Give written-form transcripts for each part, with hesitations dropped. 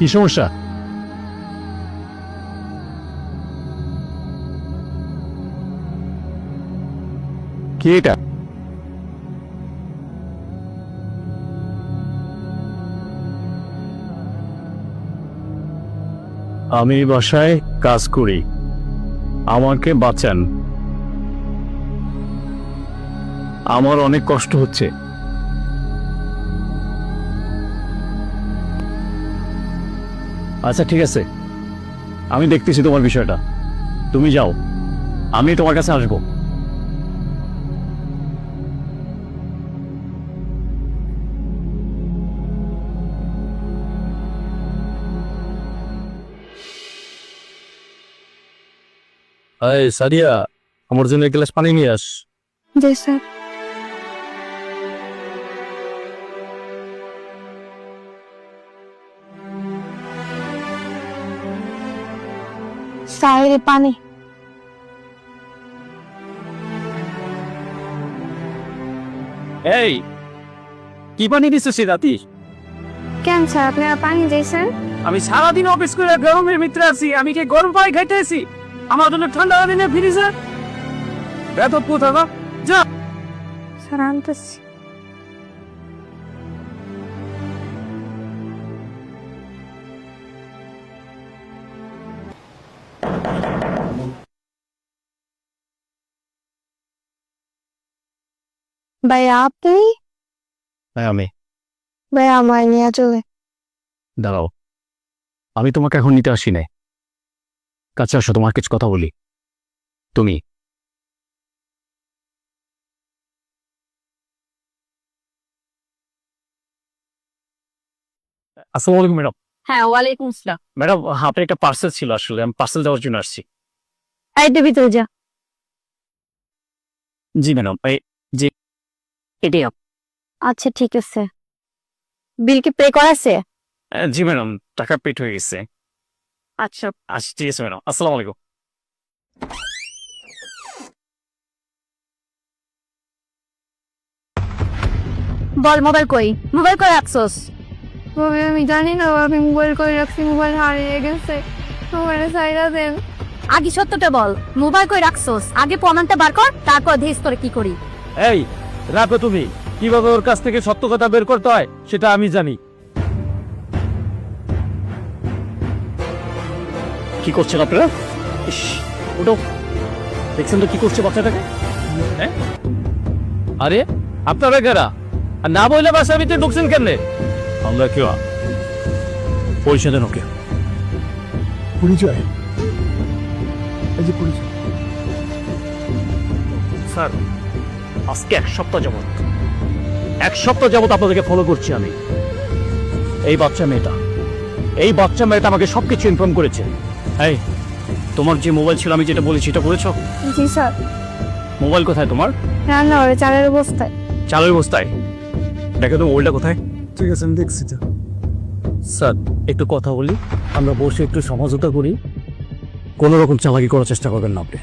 কি সমস্যা? কি এটা? আমি বাসায় কাজ করি, আমাকে বাঁচান। আমার অনেক কষ্ট হচ্ছে। আচ্ছা ঠিক আছে, আমি দেখতেছি তোমার বিষয়টা। তুমি যাও, আমি তোমার কাছে আসবো। এই সাদিয়া, আমার জন্য এক গ্লাস পানি নিয়ে আস। জি স্যার। স্যার পানি। এই কি পানি দিচ্ছিস রাতি? কেন স্যার আপনারা পানি দিয়েছেন? আমি সারাদিন অফিস করে গরমের ভিতরে আছি, আমি কি গরম পানি খাইতে আছি? আমার জন্য ঠান্ডা পানি নিয়ে ফ্রিজে বেতন কোথাও যা। স্যার আনতেছি। ভাইয়া আপনি? হ্যাঁ আমি। ভাইয়া আমায় নিয়ে চলে। দাঁড়াও, আমি তোমাকে এখন নিতে আসি নাই। কাছে আসো, তোমার কিছু কথা বলি। তুমি আসসালামু আলাইকুম ম্যাডাম। হ্যাঁ ওয়ালাইকুম আসসালাম। ম্যাডাম আপনার একটা পার্সেল ছিল, আসলে আমি পার্সেল দেওয়ার জন্য আসছি। এই তো ভিতরে যা। জি ম্যাডাম, এই যে এটিএম। আচ্ছা ঠিক আছে। বিল কি পে করা আছে? জি ম্যাডাম, টাকা পেড হয়ে গেছে। আচ্ছা। আচ্ছা ঠিক আছে ম্যাডাম, আসসালামু আলাইকুম। বল মোবাইল কই? মোবাইল কই রাখছস? আমি জানি না, আমি মোবাইল কই রাখছি, মোবাইল হারিয়ে গেছে। মোবাইলে সাইরা দেন। আগে সত্যটা বল, মোবাইল কই রাখছস? আগে প্রমাণটা বার কর, তারপর দেখিস তোরে কি করি। এই রাখো, তুমি কিভাবে ওর কাছ থেকে সত্য কথা বের করতে হয় সেটা আমি জানি। কি করছেন আপনারা? ইস, ওটো দেখছেন তো কি করছে বাচ্চাটাকে? হ্যাঁ? আরে আপনারা কারা? আর না বললে বাসার ভিতরে ঢুকছেন কেমনে? আমরা কেউ পয়সা দেন ওকে। পরিচয়, এই যে পরিচয়। স্যার আজকে এক সপ্তাহ যাবত আপনাদেরকে ফলো করছি আমি। এই বাচ্চা মেয়েটা আমাকে সবকিছু ইনফর্ম করেছে। এই তোমার যে মোবাইল ছিল, আমি যেটা বলেছি এটা করেছো? জি স্যার। মোবাইল কোথায় তোমার? রান্না করে চালের অবস্থায়। চালের বস্তায়। দেখো তো মোবাইলটা কোথায়? ঠিক আছে, আমি দেখছি তো। স্যার একটু কথা বলি, আমরা বসে একটু সমঝোতা করি। কোনো রকম চালাকি করার চেষ্টা করবেন না আপনি।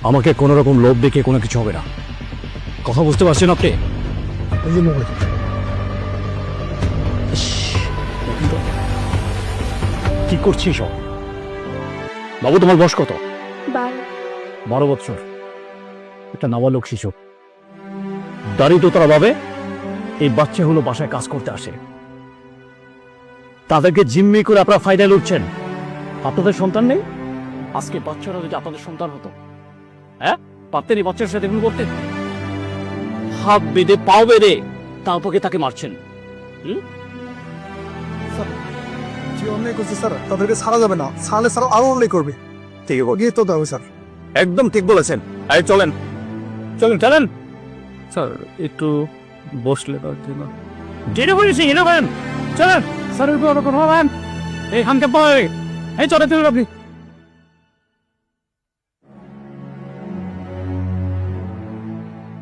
আমাকে কোনো রকম লোভ দেখে কোনো কিছু হবে না। কথা বুঝতে পারছেন আপনি? এই যে মোবাইল। কি করছিস সব? বাবু তোমার বয়স কত? 12 বছর। একটা নাবালক শিশু, দারিদ্রতার ভাবে এই বাচ্চা হলো বাসায় কাজ করতে আসে। তাদেরকে জিম্মি করে আপনারা ফায়দায় লুটছেন। আপনাদের সন্তান নেই? আজকে বাচ্চারা যদি আপনাদের সন্তান হতো, হ্যাঁ পারতেন এই বাচ্চার সাথে এগুলো করতেন? হাত বেঁধে পাও বেঁধে তারপরে তাকে মারছেন। যে অন্যায় করছে স্যার, তাদেরকে ছাড়া যাবে না। ছাড়লে স্যার আরো অন্যায় করবে। ঠিক আছে, গিয়ে তো দাও স্যার। একদম ঠিক বলেছেন। এই চলেন চলেন চলেন। স্যার একটু বসলে তার জন্য। যেটা বলেছি এটা করেন। চলেন স্যার, কোনো হবেন এই খানকে পাই। এই চলে তুলুন আপনি।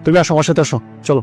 তুমি আসো, আমার সাথে আসো, চলো।